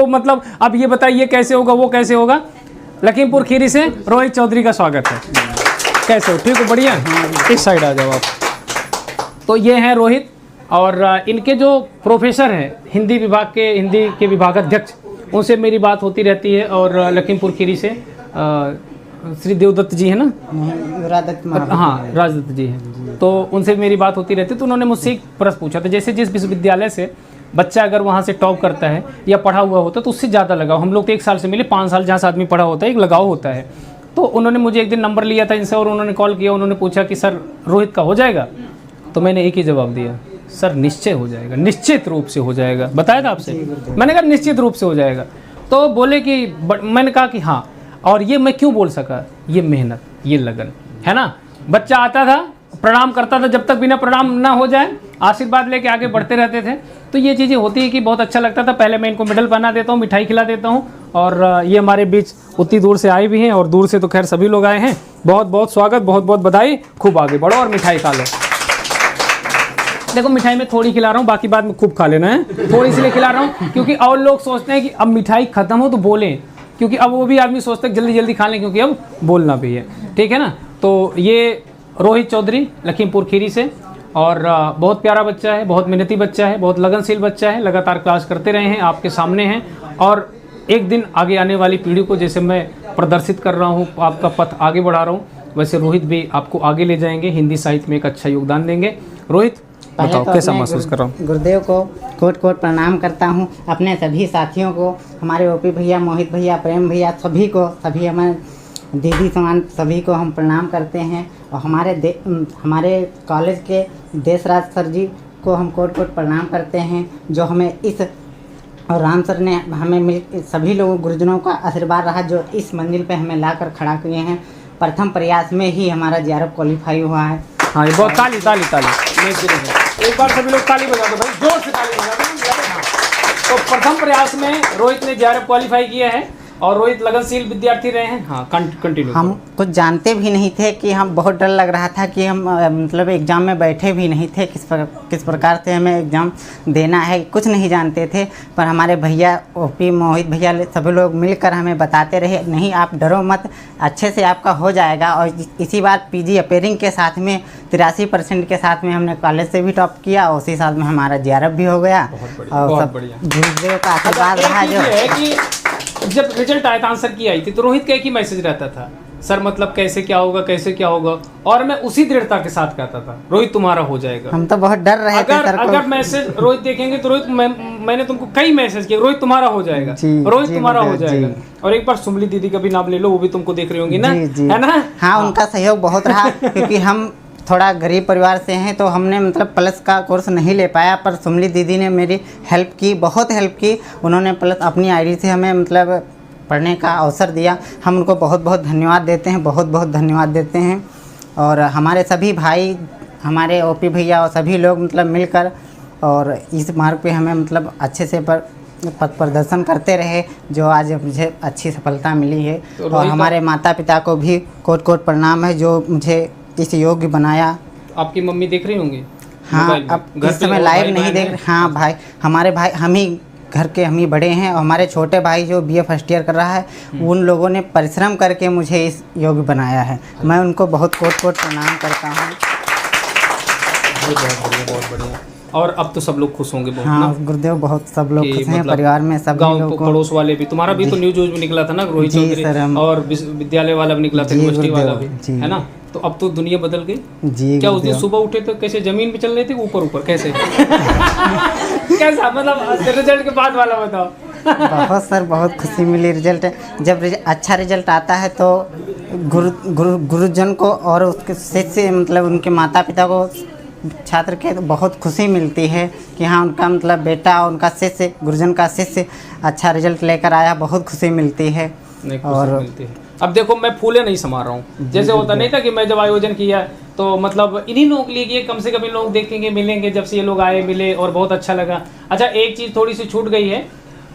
तो मतलब अब ये बताइए कैसे होगा, वो कैसे होगा। लखीमपुर खीरी से रोहित चौधरी का स्वागत है। कैसे हो, ठीक हो, बढ़िया। इस साइड आ जाओ आप। तो ये हैं रोहित, और इनके जो प्रोफेसर हैं हिंदी के विभागाध्यक्ष, उनसे मेरी बात होती रहती है। और लखीमपुर खीरी से श्री देवदत्त जी है ना, हाँ राजदत्त जी हैं, तो उनसे मेरी बात होती रहती है। तो उन्होंने मुझसे एक प्रश्न पूछा था, जैसे जिस विश्वविद्यालय से बच्चा अगर वहाँ से टॉप करता है या पढ़ा हुआ होता है तो उससे ज़्यादा लगाव, हम लोग तो 1 साल से मिले, 5 साल जहाँ से आदमी पढ़ा होता है एक लगाव होता है। तो उन्होंने मुझे एक दिन नंबर लिया था इनसे और उन्होंने कॉल किया, उन्होंने पूछा कि सर रोहित का हो जाएगा। तो मैंने एक ही जवाब दिया, सर निश्चय हो जाएगा, निश्चित रूप से हो जाएगा। बताया था आपसे, मैंने कहा निश्चित रूप से हो जाएगा। तो बोले कि मैंने कहा कि हाँ, और ये मैं क्यों बोल सका, ये मेहनत, ये लगन है ना। बच्चा आता था, प्रणाम करता था, जब तक बिना प्रणाम ना हो जाए आशीर्वाद लेके आगे बढ़ते रहते थे। तो ये चीज़ें होती है कि बहुत अच्छा लगता था। पहले मैं इनको मेडल पहना देता हूँ, मिठाई खिला देता हूँ, और ये हमारे बीच उतनी दूर से आए भी हैं, और दूर से तो खैर सभी लोग आए हैं। बहुत बहुत स्वागत, बहुत बहुत बधाई, खूब आगे बढ़ो और मिठाई खा लो। देखो मिठाई में थोड़ी खिला रहा हूँ, बाकी बाद में खूब खा लेना है। थोड़ी इसलिए खिला रहा हूँ क्योंकि और लोग सोचते हैं कि अब मिठाई खत्म हो तो बोलें, क्योंकि अब वो भी आदमी सोचते हैं जल्दी जल्दी खा लें, क्योंकि अब बोलना भी है, ठीक है ना। तो ये रोहित चौधरी लखीमपुर खीरी से, और बहुत प्यारा बच्चा है, बहुत मेहनती बच्चा है, बहुत लगनशील बच्चा है, लगातार क्लास करते रहे हैं, आपके सामने हैं, और एक दिन आगे आने वाली पीढ़ी को जैसे मैं प्रदर्शित कर रहा हूँ, आपका पथ आगे बढ़ा रहा हूँ, वैसे रोहित भी आपको आगे ले जाएंगे, हिंदी साहित्य में एक अच्छा योगदान देंगे। रोहित बताओ तो कैसा महसूस कर रहा हूँ। गुरुदेव को कोट कोट प्रणाम करता हूँ, अपने सभी साथियों को, हमारे ओपी भैया, मोहित भैया, प्रेम भैया, सभी को, सभी हमारे दीदी समान सभी को हम प्रणाम करते हैं। और हमारे कॉलेज के देशराज सर जी को हम कोट कोट प्रणाम करते हैं, जो हमें इस, और राम सर ने हमें सभी लोगों गुरुजनों का आशीर्वाद रहा, जो इस मंजिल पे हमें लाकर खड़ा किए हैं। प्रथम प्रयास में ही हमारा JRF क्वालिफाई हुआ है। हाँ, ये बहुत ताली ताली ताली, एक बार सभी लोग ताली बजा दो भाई, जोर से ताली बजा दो। तो प्रथम प्रयास में रोहित ने JRF क्वालिफाई किया है, और रोहित लगनशील विद्यार्थी रहे हैं। हाँ, कंटिन्यू। हम कुछ जानते भी नहीं थे कि हम, बहुत डर लग रहा था कि हम मतलब एग्ज़ाम में बैठे भी नहीं थे, किस प्रकार से हमें एग्ज़ाम देना है, कुछ नहीं जानते थे। पर हमारे भैया ओपी, मोहित भैया, सभी लोग मिलकर हमें बताते रहे, नहीं आप डरो मत, अच्छे से आपका हो जाएगा। और इसी बार PG अपेयरिंग के साथ में 83% के साथ में हमने कॉलेज से भी टॉप किया, और उसी साथ में हमारा JRF भी हो गया। और सब गुरुदेव का आशीर्वाद रहा। जो जब रिजल्ट आया था, आंसर की आई थी, तो रोहित का एक ही मैसेज रहता था, सर मतलब कैसे क्या होगा, कैसे क्या होगा, और मैं उसी दृढ़ता के साथ कहता था रोहित तुम्हारा हो जाएगा। हम तो बहुत डर रहे थे सर को। अगर मैसेज रोहित देखेंगे तो रोहित, मैंने तुमको कई मैसेज किए, रोहित तुम्हारा हो जाएगा, रोहित तुम्हारा हो जाएगा। और एक बार सुमली दीदी का भी नाम ले लो, वो भी तुमको देख रही होंगी ना, है ना। हाँ, उनका सहयोग बहुत रहा, क्योंकि हम थोड़ा गरीब परिवार से हैं, तो हमने मतलब प्लस का कोर्स नहीं ले पाया, पर सुमली दीदी ने मेरी हेल्प की, बहुत हेल्प की। उन्होंने प्लस अपनी ID से हमें मतलब पढ़ने का अवसर दिया। हम उनको बहुत बहुत धन्यवाद देते हैं, बहुत बहुत धन्यवाद देते हैं। और हमारे सभी भाई, हमारे ओपी भैया और सभी लोग मतलब मिलकर और इस मार्ग पे हमें मतलब अच्छे से पथ प्रदर्शन करते रहे, जो आज मुझे अच्छी सफलता मिली है। और हमारे माता पिता को भी कोट कोट प्रणाम है, जो मुझे इस योग्य बनाया। आपकी मम्मी देख रही होंगी? हाँ, अब इस समय लाइव नहीं देख रहे। हाँ भाई, हमारे भाई, हम ही घर के हम ही बड़े हैं, और हमारे छोटे भाई जो BA फर्स्ट ईयर कर रहा है, उन लोगों ने परिश्रम करके मुझे इस योग्य बनाया है। मैं उनको बहुत कोट कोट प्रणाम करता हूँ। बहुत बढ़िया, बहुत बढ़िया। और अब तो सब लोग खुश होंगे बहुत। हाँ गुरुदेव, बहुत सब लोग खुश हैं, परिवार में सब गाँव पड़ोस वाले भी। तुम्हारा भी तो न्यूज में निकला था ना रोहित चौधरी, और विद्यालय वाला भी निकला था, यूनिवर्सिटी वाला भी, है ना। तो अब तो दुनिया बदल गई जी। क्या उस दिन सुबह उठे तो कैसे जमीन पे चल रहे थे, ऊपर ऊपर कैसे कैसा, मतलब रिजल्ट के बाद वाला बताओ। बहुत सर, बहुत खुशी मिली रिजल्ट। जब अच्छा रिजल्ट आता है तो गुरुजन को और उसके शिष्य, मतलब उनके माता पिता को, छात्र के बहुत खुशी मिलती है कि हाँ, उनका मतलब बेटा और उनका शिष्य, गुरुजन का शिष्य अच्छा रिजल्ट लेकर आया, बहुत खुशी मिलती है। और मिलती है। अब देखो, मैं फूले नहीं समा रहा हूँ, जैसे होता नहीं था कि मैं जब आयोजन किया तो मतलब इन्हीं लोगों के लिए कम से कम इन लोग देखेंगे, मिलेंगे। जब से ये लोग आए, मिले, और बहुत अच्छा लगा। अच्छा, एक चीज़ थोड़ी सी छूट गई है,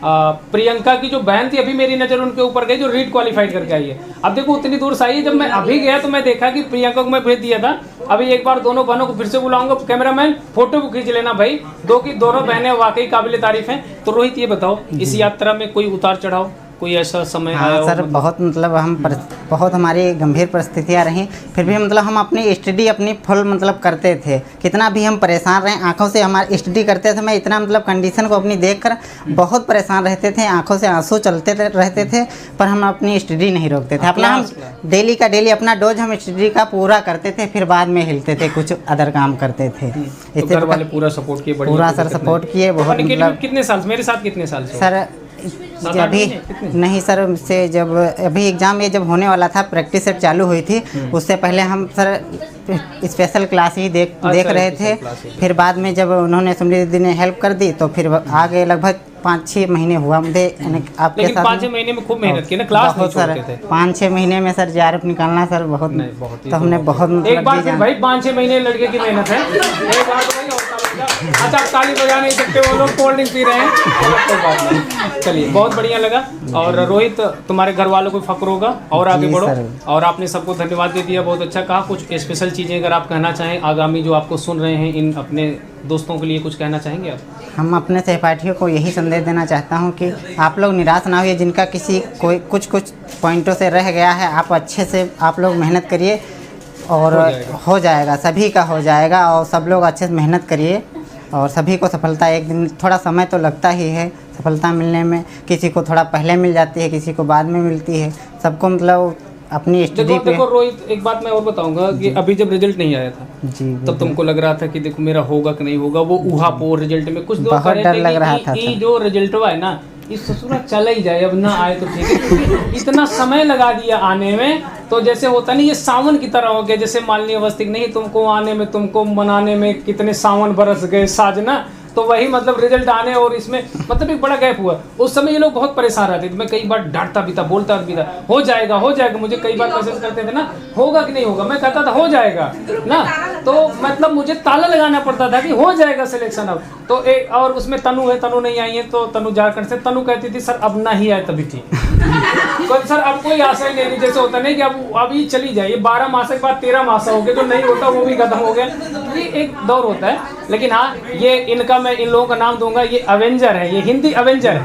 प्रियंका की जो बहन थी, अभी मेरी नज़र उनके ऊपर गई, जो रीट क्वालिफाइड करके आई है। अब देखो उतनी दूर से आई है, जब मैं अभी गया तो मैं देखा कि प्रियंका को मैं भेज दिया था। अभी एक बार दोनों बहनों को फिर से बुलाऊंगा, कैमरामैन फोटो को खींच लेना भाई, दोनों बहनें वाकई काबिल तारीफ हैं। तो रोहित ये बताओ, इस यात्रा में कोई उतार चढ़ाव, कोई ऐसा समय आया हाँ हो? सर, बहुत मतलब बहुत हमारी गंभीर परिस्थितियाँ रहीं, फिर भी मतलब हम अपनी स्टडी अपनी फुल मतलब करते थे। कितना भी हम परेशान रहे, आंखों से हमारी स्टडी करते थे। मैं इतना मतलब कंडीशन को अपनी देखकर बहुत परेशान रहते थे, आंखों से आंसू चलते रहते थे, पर हम अपनी स्टडी नहीं रोकते थे। अपना हम डेली का डेली अपना डोज हम स्टडी का पूरा करते थे, फिर बाद में हिलते थे, कुछ अदर काम करते थे। तो घर वाले पूरा सपोर्ट किए? पूरा सर सपोर्ट किए बहुत। मतलब कितने साल मेरे साथ कितने साल से सर? अभी नहीं सर, से जब अभी एग्ज़ाम ये जब होने वाला था, प्रैक्टिस सेट चालू हुई थी, उससे पहले हम सर स्पेशल क्लास ही देख रहे थे। फिर बाद में जब उन्होंने समझी दीदी ने हेल्प कर दी, तो फिर आगे लगभग 5-6 महीने हुआ मुझे आपके लेकिन साथ। 5-6 महीने में खूब मेहनत की ना, क्लास नहीं छोड़ते थे। 5-6 महीने में सर JRF निकालना सर बहुत, तो हमने बहुत मतलब एक बार फिर भाई 5-6 महीने लड़के की मेहनत है। एक बार तो भाई अच्छा, आप ताली बजा नहीं सकते, वो लोग कोल्ड ड्रिंक पी रहे हैं। चलिए, बहुत बढ़िया लगा। और रोहित, तुम्हारे घर वालों को फक्र होगा और आगे बढ़ो। और आपने सबको धन्यवाद दे दिया, बहुत अच्छा कहा। कुछ स्पेशल चीज़ें अगर आप कहना चाहें, आगामी जो आपको सुन रहे हैं, इन अपने दोस्तों के लिए कुछ कहना चाहेंगे आप? हम अपने सहपाठियों को यही संदेश देना चाहता हूं कि आप लोग निराश ना होइए। जिनका किसी कोई कुछ पॉइंटों से रह गया है, आप अच्छे से आप लोग मेहनत करिए और हो जाएगा, सभी का हो जाएगा। और सब लोग अच्छे से मेहनत करिए और सभी को सफलता एक दिन, थोड़ा समय तो लगता ही है सफलता मिलने में। किसी को थोड़ा पहले मिल जाती है, किसी को बाद में मिलती है। सबको मतलब अपनी स्टडी पे। देखो रोहित, एक बात मैं और बताऊंगा कि अभी जब रिजल्ट नहीं आया था जी, तब तुमको लग रहा था कि देखो मेरा होगा कि नहीं होगा। वो ऊहापोह रिजल्ट में कुछ बहुत डर लग रहा था। ये जो रिजल्ट हुआ है ना, इस ससुरा चला ही जाए, अब ना आए तो ठीक है। इतना समय लगा दिया आने में, तो जैसे होता नहीं, ये सावन की तरह हो गया। जैसे मालिनी अवस्थी नहीं, तुमको आने में, तुमको मनाने में कितने सावन बरस गए साजना, तो वही मतलब रिजल्ट आने और इसमें मतलब एक बड़ा गैप हुआ। उस समय ये लोग बहुत परेशान रहते थे। मैं कई बार डांटता भी था, बोलता भी था, हो जाएगा हो जाएगा। मुझे कई बार मैसेज करते थे ना, होगा कि नहीं होगा, मैं कहता था हो जाएगा ना। तो मतलब मुझे ताला लगाना पड़ता था कि हो जाएगा सिलेक्शन अब। तो एक और उसमें तनु है, तनु नहीं आई है, तो तनु झारखंड से, तनु कहती थी सर अब ना ही आए तभी ठीक। तो सर अब कोई आशा ही नहीं, जैसे होता नहीं कि अब अभी चली जाए। 12 मास के बाद 13 मास हो गए, जो नहीं होता वो भी खत्म हो गया। ये एक दौर होता है। लेकिन हाँ, ये इनका मैं इन लोगों का नाम दूंगा, ये अवेंजर है, ये हिंदी अवेंजर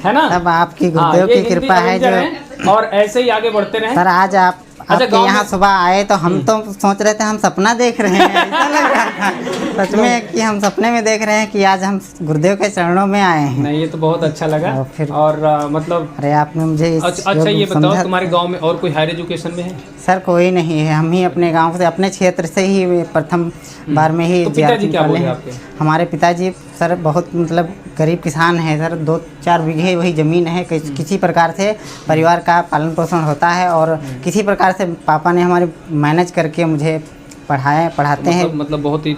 है ना। सब आपकी गुरुदेव की कृपा है जो, और ऐसे ही आगे बढ़ते रहे। सर आज आप आपके यहाँ सुबह आए तो हम तो सोच रहे थे हम सपना देख रहे हैं, ऐसा लग रहा था सच में कि हम सपने में देख रहे हैं कि आज हम गुरुदेव के चरणों में आए हैं। नहीं, ये तो बहुत अच्छा लगा। और मतलब अरे आपने मुझे अच्छा ये बताओ, तुम्हारे गांव में और कोई हायर एजुकेशन में है? सर कोई नहीं है, हम ही अपने गांव से, अपने क्षेत्र से ही प्रथम बार में ही। तो पिताजी क्या बोले आपके? हमारे पिताजी सर बहुत मतलब गरीब किसान है सर, 2-4 बीघे वही ज़मीन है। किसी प्रकार से परिवार का पालन पोषण होता है और किसी प्रकार से पापा ने हमारे मैनेज करके मुझे पढ़ाते हैं। मतलब बहुत ही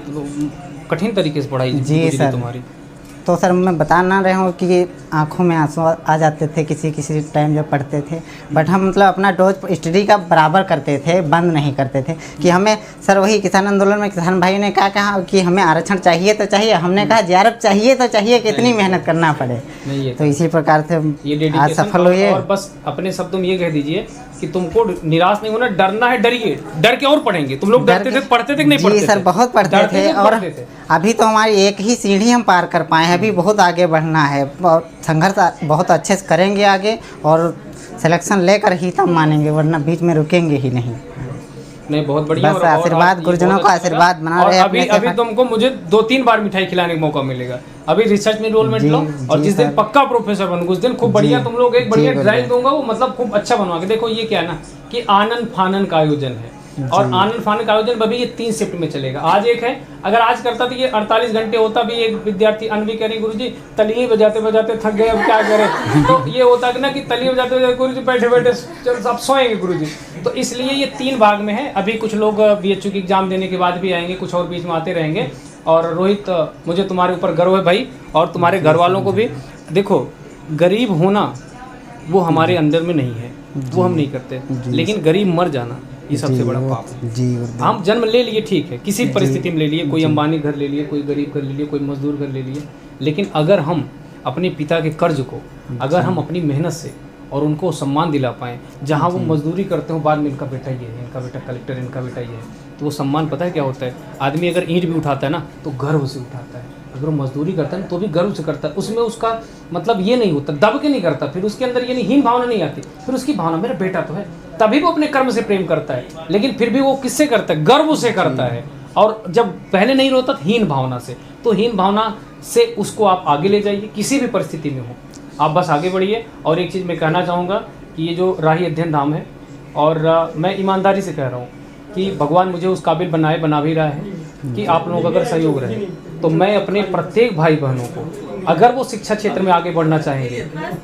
कठिन तरीके से पढ़ाई जी सर तुम्हारी। तो सर मैं बता ना रहा हूँ कि आंखों में आंसू आ जाते थे किसी टाइम जब पढ़ते थे। बट हम मतलब अपना डोज स्टडी का बराबर करते थे, बंद नहीं करते थे। कि हमें सर वही किसान आंदोलन में किसान भाई ने कहा कि हमें आरक्षण चाहिए तो चाहिए, हमने कहा JRF चाहिए तो चाहिए, कितनी मेहनत करना पड़े। तो इसी प्रकार से ये आज सफल हुए। और बस अपने शब्दों में ये कह दीजिए कि तुमको निराश नहीं होना, डरना है, डरिए, डर के और पढ़ेंगे। तुम लोग डरते थे, पढ़ते थे कि नहीं पढ़ते? जी सर बहुत पढ़ते थे। और अभी तो हमारी एक ही सीढ़ी हम पार कर पाए हैं, अभी बहुत आगे बढ़ना है और संघर्ष बहुत अच्छे से करेंगे आगे, और सिलेक्शन लेकर ही तब मानेंगे, वरना बीच में रुकेंगे ही नहीं। बहुत बढ़िया। बस आशीर्वाद, गुरुजनों का आशीर्वाद बना रहे। अभी तुमको मुझे 2-3 बार मिठाई खिलाने का मौका मिलेगा। अभी रिसर्च में इनरोलमेंट लो, और जिस दिन पक्का प्रोफेसर बनूंगा उस दिन खूब बढ़िया तुम लोग एक बढ़िया ड्राइंग दूंगा, वो मतलब खूब अच्छा बनवा के। देखो ये क्या है ना कि आनंद फानन का आयोजन है, और आनंद फानन का आयोजन अभी ये 3 शिफ्ट में चलेगा। आज एक है, अगर आज करता तो ये 48 घंटे होता। भी एक विद्यार्थी अनवी कह रही गुरुजी तलिए बजाते बजाते थक गए, अब क्या करें। तो ये होता है ना कि तलिए बजाते बजाते गुरुजी बैठे बैठे सब सोएंगे गुरुजी। तो इसलिए ये 3 भाग में है। अभी कुछ लोग BHU की एग्जाम देने के बाद भी आएंगे, कुछ और बीच में आते रहेंगे। और रोहित, मुझे तुम्हारे ऊपर गर्व है भाई, और तुम्हारे घर वालों को भी। देखो, गरीब होना वो हमारे अंदर में नहीं है, वो हम नहीं करते, लेकिन गरीब मर जाना ये सबसे बड़ा पाप है। हम जन्म ले लिए, ठीक है, किसी परिस्थिति में ले लिए, कोई अंबानी घर ले लिए, कोई गरीब घर ले लिए, कोई मजदूर घर ले लिए, लेकिन अगर हम अपने पिता के कर्ज को अगर हम अपनी मेहनत से और उनको सम्मान दिला पाएँ, जहाँ वो मजदूरी करते हो बाद में इनका बेटा ये है, इनका बेटा कलेक्टर, इनका बेटा ये है, तो वो सम्मान पता है क्या होता है? आदमी अगर ईंट भी उठाता है ना तो गर्व से उठाता है, अगर वो मजदूरी करता है ना तो भी गर्व से करता है, उसमें उसका मतलब ये नहीं होता, दब के नहीं करता, फिर उसके अंदर ये हीन भावना नहीं आती, फिर उसकी भावना मेरा बेटा तो है, तभी वो अपने कर्म से प्रेम करता है, लेकिन फिर भी वो किससे करता है? गर्व से करता है। और जब पहले नहीं रोता था हीन भावना से, तो हीन भावना से उसको आप आगे ले जाइए, किसी भी परिस्थिति में हो आप बस आगे बढ़िए। और एक चीज़ मैं कहना चाहूँगा कि ये जो राही अध्ययन धाम है, और मैं ईमानदारी से कह रहा हूँ कि भगवान मुझे उस काबिल बना भी रहा है कि आप लोगों का अगर सहयोग रहे तो मैं अपने प्रत्येक भाई बहनों को, अगर वो शिक्षा क्षेत्र में आगे बढ़ना चाहेंगे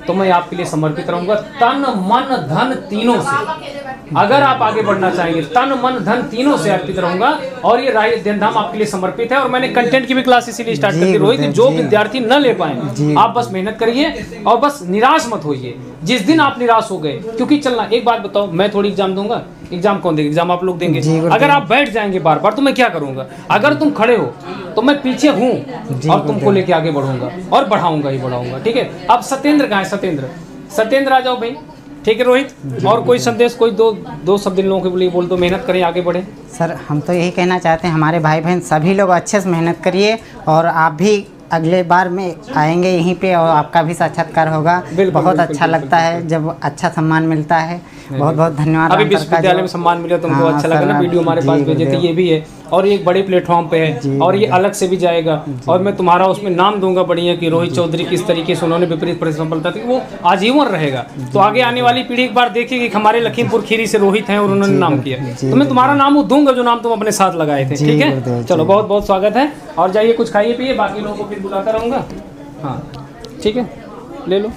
तो मैं आपके लिए समर्पित रहूँगा, तन मन धन तीनों से। अगर आप आगे बढ़ना चाहेंगे तन मन धन तीनों से अर्पित रहूंगा, और ये राही अध्ययन धाम आपके लिए समर्पित है। और मैंने कंटेंट की भी क्लास इसीलिए स्टार्ट कर दी रोहित, जो विद्यार्थी न ले पाए आप बस मेहनत करिए और बस निराश मत होइए। जिस दिन आप निराश हो गए, क्योंकि चलना, एक बात बताओ, मैं थोड़ी एग्जाम दूंगा, एग्जाम कौन देगा? एग्जाम आप लोग देंगे। अगर आप बैठ जाएंगे बार बार तो मैं क्या करूंगा? अगर तुम खड़े हो तो मैं पीछे हूँ और तुमको लेके आगे बढ़ूंगा और बढ़ाऊंगा ही बढ़ाऊंगा, ठीक है? अब सत्येंद्र कहाँ है? सत्येंद्र आ जाओ भाई, ठीक है रोहित? और कोई संदेश, कोई दो शब्द इन लोगों के लिए बोल दो, मेहनत करें, आगे बढ़ें। सर हम तो यही कहना चाहते हैं, हमारे भाई बहन सभी लोग अच्छे से मेहनत करिए, और आप भी अगले बार में आएंगे यहीं पे और आपका भी साक्षात्कार होगा। बहुत अच्छा लगता है जब अच्छा सम्मान मिलता है। बहुत बहुत धन्यवाद। अभी विश्वविद्यालय में सम्मान मिला तुमको, अच्छा लगा ना? वीडियो हमारे पास भेजे थे, ये भी है और ये एक बड़े प्लेटफॉर्म पे है और ये अलग से भी जाएगा, और मैं तुम्हारा उसमें नाम दूंगा बढ़िया कि रोहित चौधरी किस तरीके से उन्होंने विपरीत परिसंपन्नता थी, वो आजीवन रहेगा। तो आगे आने वाली पीढ़ी एक बार देखेगी कि हमारे लखीमपुर खीरी से रोहित हैं और उन्होंने नाम किया, तो मैं तुम्हारा नाम वो दूंगा जो नाम तुम अपने साथ लगाए थे, ठीक है? चलो बहुत बहुत स्वागत है, और जाइए कुछ खाइए पिए, बाकी लोगों को फिर बुलाता रहूँगा। हाँ ठीक है, ले लो।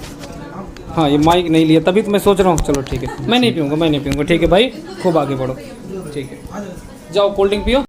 हाँ ये माइक नहीं लिया तभी तो मैं सोच रहा हूँ, चलो ठीक है, मैं नहीं पीऊँगा, ठीक है भाई, खूब आगे बढ़ो, ठीक है? जाओ कोल्ड ड्रिंक पियो।